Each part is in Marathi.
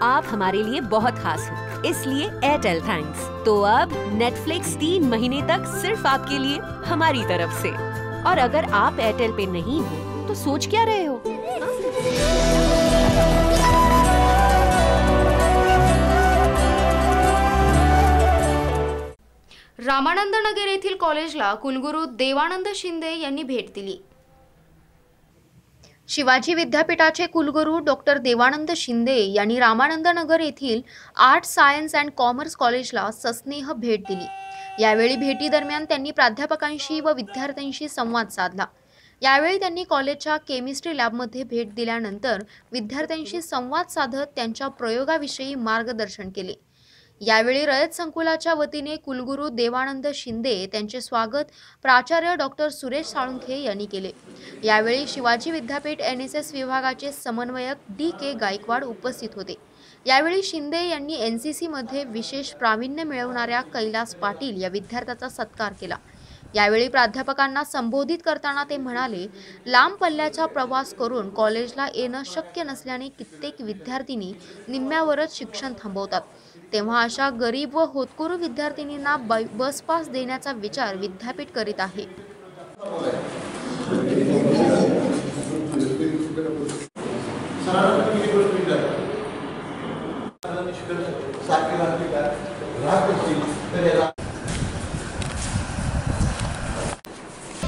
आप हमारे लिए बहुत खास हो, इसलिए एयरटेल थैंक्स। तो अब नेटफ्लिक्स 3 महीने तक सिर्फ आपके लिए हमारी तरफ से। और अगर आप एयरटेल पे नहीं हो तो सोच क्या रहे हो? रामानंद नगर येथील कॉलेजला कुलगुरू देवानंद शिंदे यांनी भेट दिली। शिवाजी विद्यापीठाचे कुलगुरू डॉक्टर देवानंद शिंदे यांनी रामानंद नगर येथील आर्ट्स, सायन्स अँड कॉमर्स कॉलेजला सस्नेह भेट दिली। यावेळी भेटीदरम्यान त्यांनी प्राध्यापकांशी व विद्यार्थ्यांशी संवाद साधला। यावेळी त्यांनी कॉलेजच्या केमिस्ट्री लॅबमध्ये भेट दिल्यानंतर विद्यार्थ्यांशी संवाद साधत त्यांच्या प्रयोगाविषयी मार्गदर्शन केले। यावेळी रयत संकुलाच्या वतीने कुलगुरू देवानंद शिंदे त्यांचे स्वागत प्राचार्य डॉक्टर सुरेश साळुंखे यांनी केले। यावेळी शिवाजी विद्यापीठ NSS विभागाचे समन्वयक DK गायकवाड उपस्थित होते। यावेळी शिंदे यांनी NCC मध्ये विशेष प्रावीण्य मिळवणाऱ्या कैलास पाटील या विद्यार्थ्याचा सत्कार केला। यावेळी प्राध्यापकांना संबोधित करताना ते म्हणाले, लांब पल्ल्याचा प्रवास करून कॉलेजला येणं शक्य नसल्याने कित्येक विद्यार्थिनी निम्म्यावरच शिक्षण थांबवतात। तेव्हा अशा गरीब व होतकरू विद्यार्थिनींना बस पास देण्याचा विचार विद्यापीठ करीत आहे।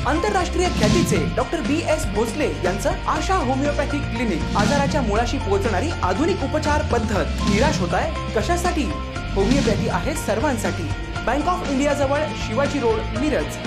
आंतरराष्ट्रीय ख्यातीचे डॉक्टर BS भोसले यांचं आशा होमिओपॅथिक क्लिनिक आजाराच्या मुळाशी पोहोचणारी आधुनिक उपचार पद्धत। निराश होताय कशासाठी? होमिओपॅथी आहे सर्वांसाठी। बँक ऑफ इंडिया जवळ शिवाजी रोड, मिरज।